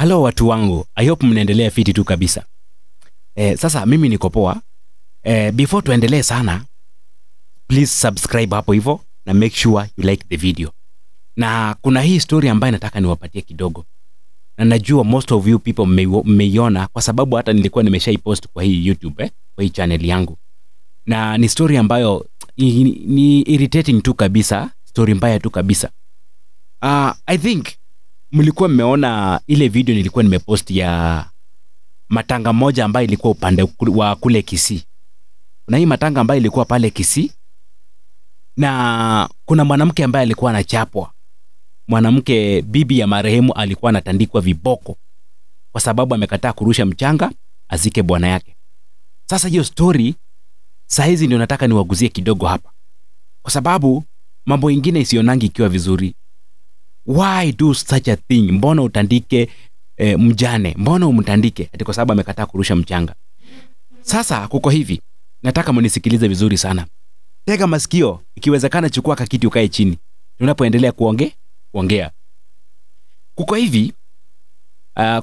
Hello watu wangu, I hope mnaendelea fiti tu kabisa. Sasa mimi niko poa. Before tuendelee sana, please subscribe hapo hivyo na make sure you like the video. Na kuna hii story ambayo nataka niwapatie kidogo. Na najua most of you people mmeiona kwa sababu hata nilikuwa nimeshaipost kwa hii YouTube, kwa hii channel yangu. Na ni story ambayo ni irritating tu kabisa, story mbaya tu kabisa. I think mlikuwa mmeona ile video nilikuwa nimepost ya matanga moja ambayo ilikuwa upande wa kule Kisii. Kuna hii matanga ambayo ilikuwa pale Kisii na kuna mwanamke ambaye alikuwa anachapwa. Mwanamke bibi ya marehemu alikuwa anatandikwa viboko kwa sababu amekataa kurusha mchanga azike bwana yake. Sasa hiyo story saizi ndio nataka niwaguzie kidogo hapa. Kwa sababu mambo mengine isionangi ikiwa vizuri. Why do such a thing? Mbona utandike mjane? Mbona umtandike ati kwa sababu amekataa kurusha mchanga? Sasa kuko hivi, nataka mnisikilize vizuri sana. Tega masikio, ikiwezekana chukua kakiti ukae chini. Tunapoendelea kuongea. Kuko hivi,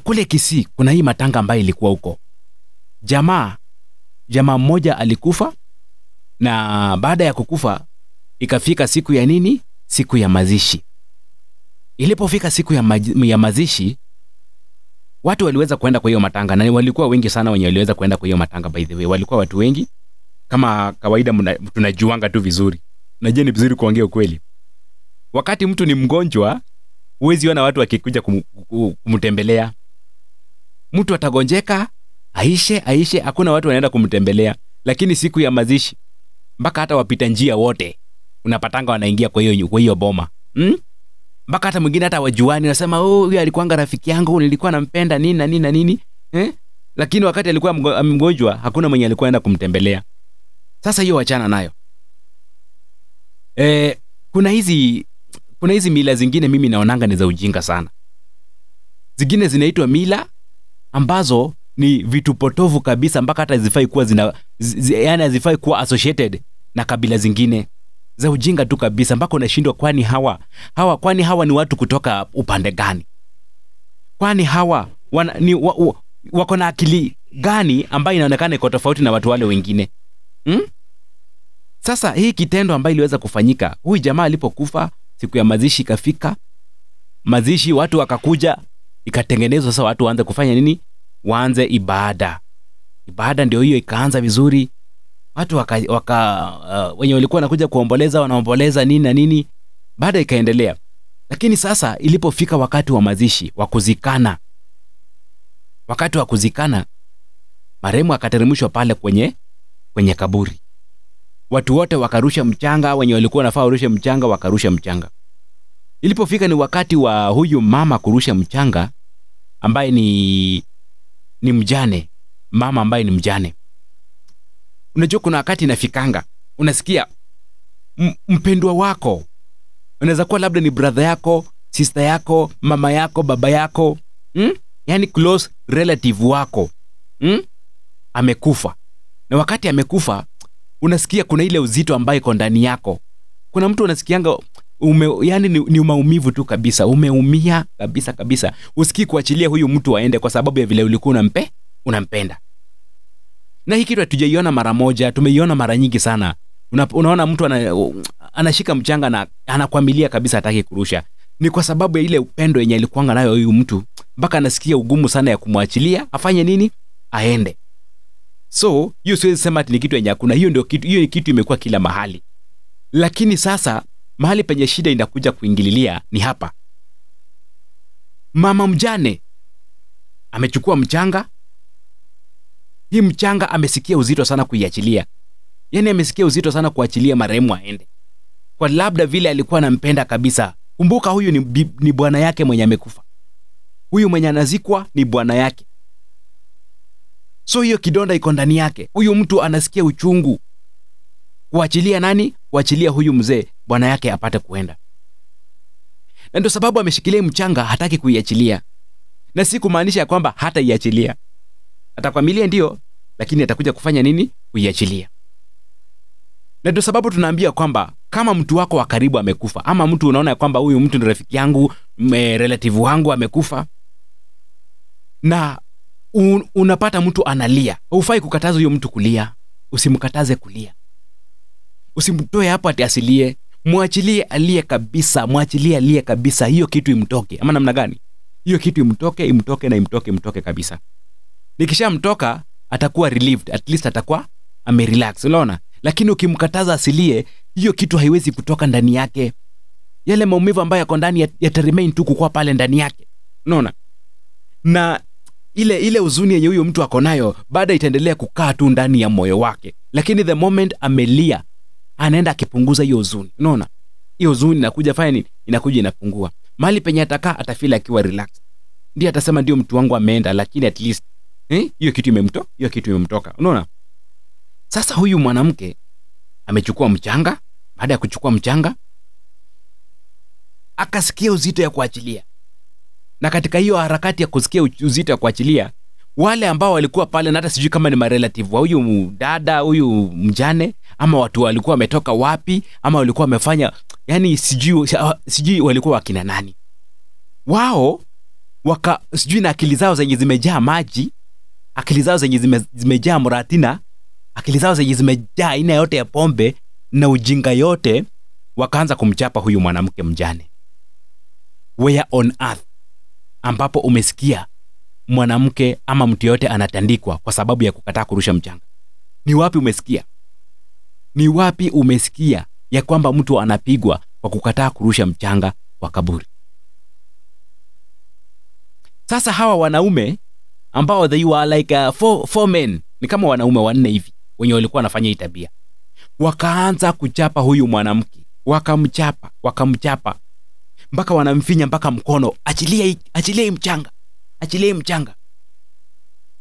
kule Kisii kuna hii matanga ambayo ilikuwa huko. Jamaa mmoja alikufa na baada ya kukufa ikafika siku ya nini? Siku ya mazishi. Ilipofika siku ya mazishi, watu waliweza kwenda kwa hiyo matanga na walikuwa wengi sana wenye waliweza kwenda kwa hiyo matanga. By the way, walikuwa watu wengi. Kama kawaida tunajuanga tu vizuri. Najua ni vizuri kuongea ukweli. Wakati mtu ni mgonjwa, huwezi ona watu wakikuja kumtembelea. Mtu atagonjeka, aishe, hakuna watu wanaenda kumtembelea. Lakini siku ya mazishi, mpaka hata wapita njia wote unapatanga wanaingia kwa hiyo boma. Mpaka hata mwingine hata wajuani anasema huyu alikuanga rafiki yangu, nilikuwa nampenda nini. Lakini wakati alikuwa mgonjwa hakuna mwenye alikuwa anaenda kumtembelea. Sasa hiyo wachana nayo. Kuna hizi mila zingine mimi naonanga ni za ujinga sana. Zingine zinaitwa mila ambazo ni vitu potovu kabisa mpaka hata zifai kuwa yani hazifai kuwa associated na kabila zingine. Za ujinga tu kabisa mpaka unashindwa kwani hawa ni watu kutoka upande gani? Kwani hawa wako na akili gani ambayo inaonekana iko tofauti na watu wale wengine? Sasa hii kitendo ambayo iliweza kufanyika, huyu jamaa alipokufa, siku ya mazishi ikafika. Mazishi watu wakakuja, ikatengenezwa sasa watu waanze kufanya nini? Waanze ibada. Ibada ndio hiyo ikaanza vizuri. Watu wenye walikuwa wanakuja kuomboleza wanaomboleza nini. Baada ikaendelea. Lakini sasa ilipofika wakati wa mazishi, wa kuzikana. Wakati wa kuzikana, marehemu akateremshwa pale kwenye kaburi. Watu wote wakarusha mchanga, wenye walikuwa wanafaa warushe mchanga wakarusha mchanga. Ilipofika ni wakati wa huyu mama kurusha mchanga ambaye ni mjane, mama ambaye ni mjane. Unajua kuna wakati inafikanga, unasikia mpendwa wako, unaweza kuwa labda ni brother yako, sister yako, mama yako, baba yako, yani close relative wako, amekufa. Na wakati amekufa, unasikia kuna ile uzito ambayo iko ndani yako. Kuna mtu unasikianga yani ni maumivu tu kabisa, umeumia kabisa. Usikii kuachilia huyu mtu aende kwa sababu ya vile ulikuwa unampenda. Na hii kitu hatujaiona mara moja, tumeiona mara nyingi sana. Unaona mtu anashika mchanga na anakwamilia kabisa hataki kurusha. Ni kwa sababu ya ile upendo yenye alikuanga nayo huyu mtu, mpaka anasikia ugumu sana ya kumwachilia, afanye nini? Aende. So, hiyo siwezi sema ati ni kitu yenye hakuna. Hiyo ni kitu imekuwa kila mahali. Lakini sasa mahali penye shida inakuja kuingililia ni hapa. Mama mjane amechukua mchanga. Hii mchanga amesikia uzito sana kuiachilia. Yani amesikia uzito sana kuachilia marehemu aende. Kwa labda vile alikuwa anampenda kabisa. Kumbuka huyu ni bwana yake mwenye amekufa. Huyu mwenye anazikwa ni bwana yake. So hiyo kidonda iko ndani yake. Huyu mtu anasikia uchungu. Kuachilia nani? Kuachilia huyu mzee, bwana yake apate kuenda. Na ndio sababu ameshikilia mchanga, hataki kuiachilia. Na si kumaanisha kwamba hata iachilia. Atakwamilia ndio, lakini atakuja kufanya nini? Kuiachilia. Na ndio sababu tunaambia kwamba kama mtu wako wa karibu amekufa, ama mtu unaona kwamba huyu mtu ni rafiki yangu, relative wangu amekufa, na unapata mtu analia. Hufai kukataza huyo mtu kulia. Usimkataze kulia. Usimtoe hapo ati asilie. Muachilie alie kabisa, muachilie alie kabisa. Hiyo kitu imtoke. Ama namna gani? Hiyo kitu imtoke kabisa. Nikishamtoka atakuwa relieved, at least atakuwa amerelax, unaona? Lakini ukimkataza asilie, hiyo kitu haiwezi kutoka ndani yake. Yale maumivu ambayo yako ndani yataremain tu kukua pale ndani yake. Unaona? Na ile huzuni yenye huyo mtu ako nayo baada itaendelea kukaa tu ndani ya moyo wake. Lakini the moment amelia, anaenda akipunguza hiyo huzuni. Unaona? Hiyo huzuni inakuja fanya nini? Inakuja inapungua. Mahali penye atakaa atafeel akiwa relax. Ndiye atasema ndio mtu wangu ameenda, lakini at least hiyo kitu imemtoka. Unaona? Sasa huyu mwanamke amechukua mchanga. Baada ya kuchukua mchanga, akasikia uzito ya kuachilia. Na katika hiyo harakati ya kusikia uzito ya kuachilia, wale ambao walikuwa pale, na hata sijui kama ni marelative wa huyu dada, huyu mjane, ama watu walikuwa wametoka wapi, ama walikuwa wamefanya, yani sijui walikuwa wakina nani. Wao sijui na akili zao zenye zimejaa maji, akili zao zenye zimejaa muratina, akili zao zenye zimejaa aina yote ya pombe na ujinga yote, wakaanza kumchapa huyu mwanamke mjane. Where on earth ambapo umesikia mwanamke ama mtu yote anatandikwa kwa sababu ya kukataa kurusha mchanga? Ni wapi umesikia? Ni wapi umesikia ya kwamba mtu anapigwa kwa kukataa kurusha mchanga kwa kaburi? Sasa hawa wanaume ambao they were like four men, ni kama wanaume 4 hivi wenye walikuwa wanafanya hii tabia, wakaanza kuchapa huyu mwanamke. Wakamchapa mpaka wanamfinya mpaka mkono, achilie mchanga.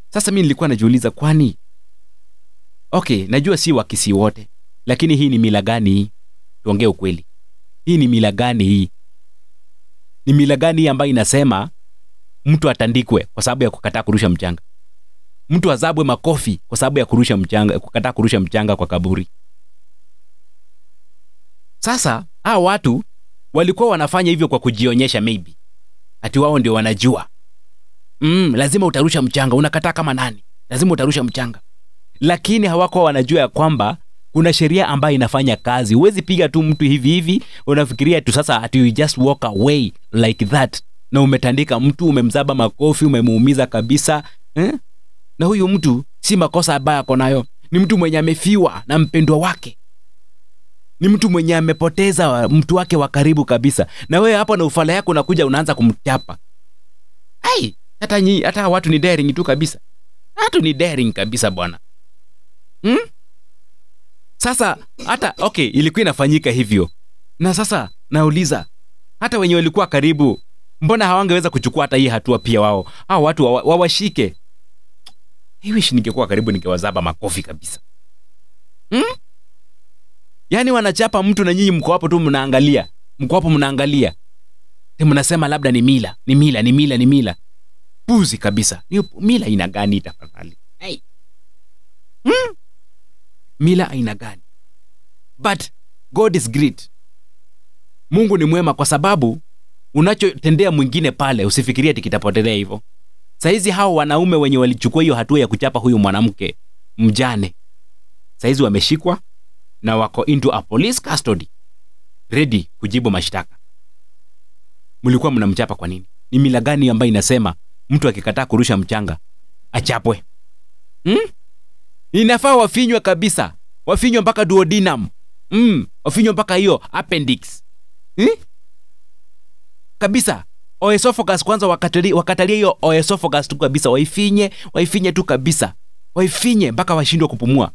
Sasa mimi nilikuwa najiuliza, kwani okay, najua si wakisi wote, lakini hii ni mila gani hii? Tuongee ukweli. Hii ni mila gani hii? Ni mila gani hii ambayo inasema mtu atandikwe kwa sababu ya kukataa kurusha mchanga? Mtu azabwe makofi kwa sababu ya kukataa kurusha mchanga kwa kaburi? Sasa hao watu walikuwa wanafanya hivyo kwa kujionyesha, maybe ati wao ndio wanajua. Lazima utarusha mchanga, unakataa kama nani? Lazima utarusha mchanga. Lakini hawakuwa wanajua ya kwamba kuna sheria ambayo inafanya kazi. Huwezi piga tu mtu hivi unafikiria tu sasa ati you just walk away like that, na umetandika mtu, umemzaba makofi, umemuumiza kabisa. Na huyu mtu si makosa ambayo ako nayo, ni mtu mwenye amefiwa na mpendwa wake, ni mtu mwenye amepoteza mtu wake wa karibu kabisa. Na wewe hapo na ufala yako unakuja unaanza kumchapa. Hata watu ni daring tu kabisa. Watu ni daring kabisa bwana. Sasa hata okay, ilikuwa inafanyika hivyo. Na sasa nauliza, hata wenye walikuwa karibu, mbona hawangeweza kuchukua hata hii hatua pia wao? Hao watu wawashike. I wish ningekuwa karibu, ningewazaba makofi kabisa. Yaani wanachapa mtu na nyinyi mko hapo tu mnaangalia. Mnasema labda ni mila. Puzi kabisa. Ni mila aina gani tafadhali? Mila aina gani? But God is great. Mungu ni mwema, kwa sababu unachotendea mwingine pale usifikirie tikitapotelea hivyo. Saizi hao wanaume wenye walichukua hiyo hatua ya kuchapa huyu mwanamke mjane, saizi wameshikwa na wako into a police custody, ready kujibu mashtaka. Mlikuwa mnamchapa kwa nini? Ni mila gani ambayo inasema mtu akikataa kurusha mchanga achapwe? Inafaa wafinywe kabisa. Wafinywe mpaka duodenum. Wafinywe mpaka hiyo appendix. Kabisa. Oesophagus kwanza wakatalia hiyo oesophagus tu kabisa. Waifinye tu kabisa. Waifinye mpaka washindwe kupumua.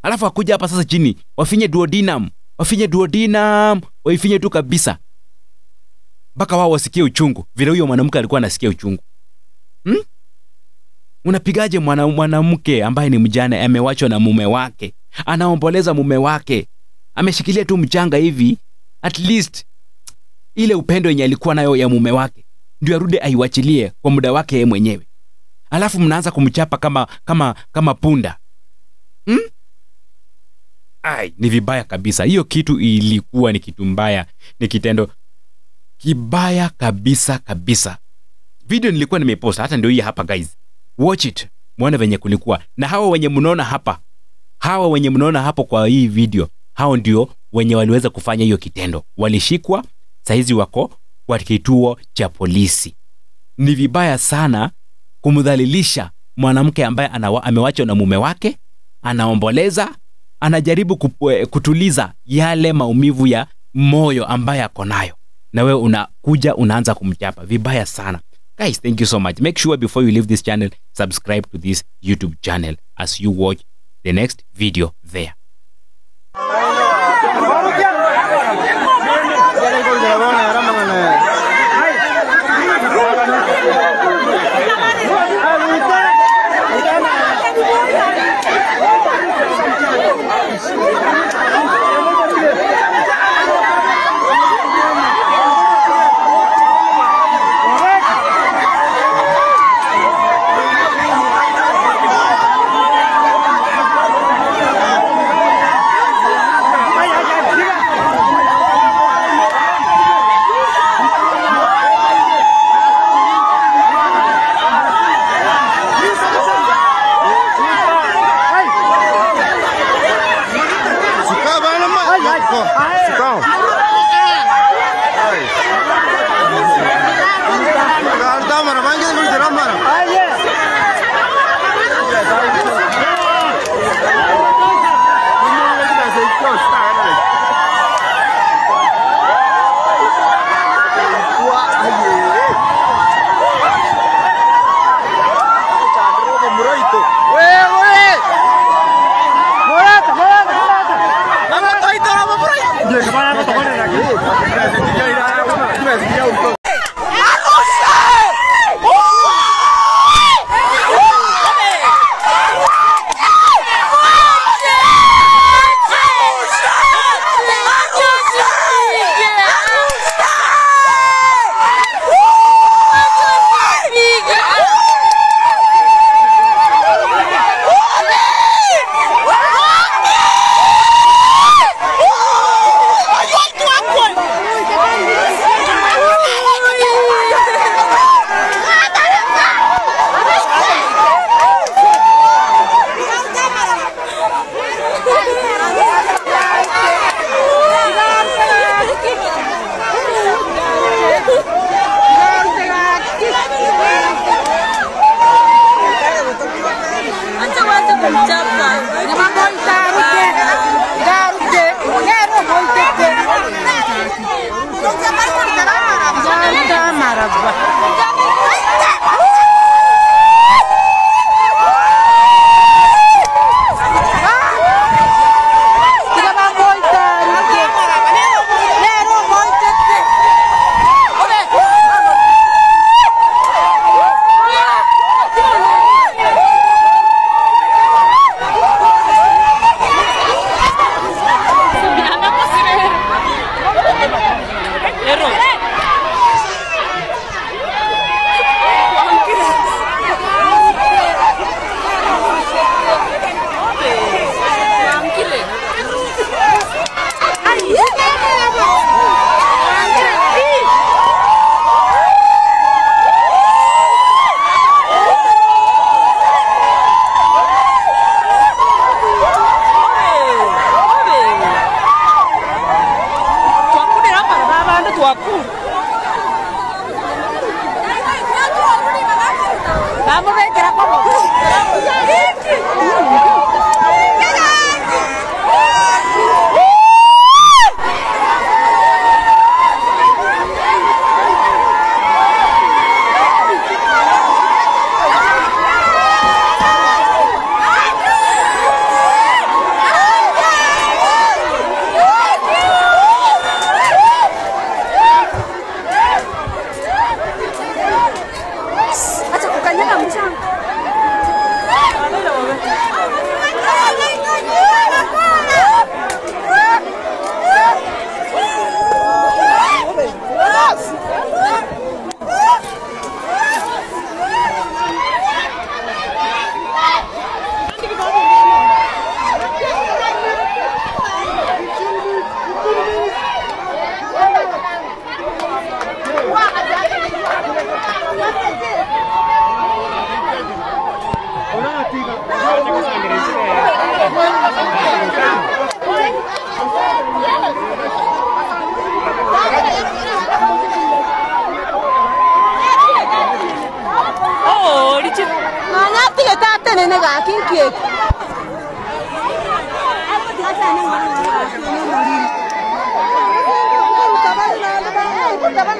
Alafu akuja hapa sasa chini, wafinye duodenum. Waifinye tu kabisa mpaka wao wasikie uchungu vile huyo mwanamke alikuwa anasikia uchungu. Unapigaje mwanamke ambaye ni mjane, amewachwa na mume wake, anaomboleza mume wake, ameshikilia tu mchanga hivi, at least ile upendo yenye alikuwa nayo ya mume wake ndio arudi aiwachilie kwa muda wake yeye mwenyewe, alafu mnaanza kumchapa kama punda. Ni vibaya kabisa. Hiyo kitu ilikuwa ni kitu mbaya, ni kitendo kibaya kabisa kabisa. Video nilikuwa nimepost, hata ndio hii hapa guys. Watch it. Muone venye kulikuwa. Na hawa wenye mnaona hapa, hawa wenye mnaona hapo kwa hii video, hao ndio wenye waliweza kufanya hiyo kitendo. Walishikwa, saizi wako kwa kituo cha polisi. Ni vibaya sana kumdhalilisha mwanamke ambaye amewachwa na mume wake, anaomboleza, anajaribu kutuliza yale maumivu ya moyo ambaye ako nayo, na wewe unakuja unaanza kumchapa. Vibaya sana. Guys, thank you so much. Make sure before you leave this channel, subscribe to this YouTube channel as you watch the next video there.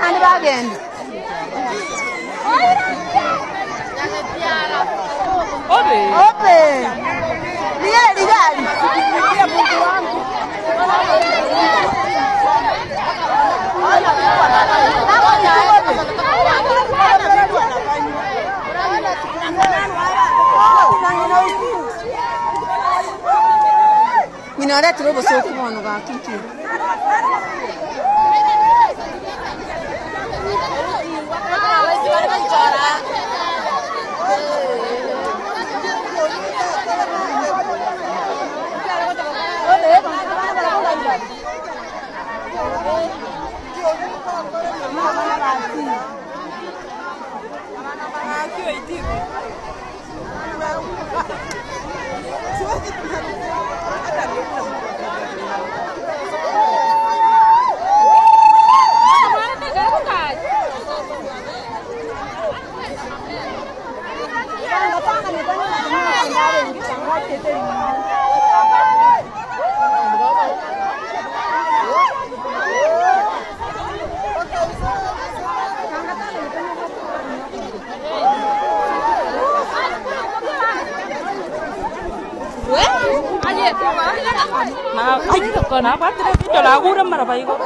nani bagenda. Ope. Liye ligari. Minore turobo soku mono ga kiki. Anh còn áo phát cái chỗ nào cũng đâm mà là vậy có.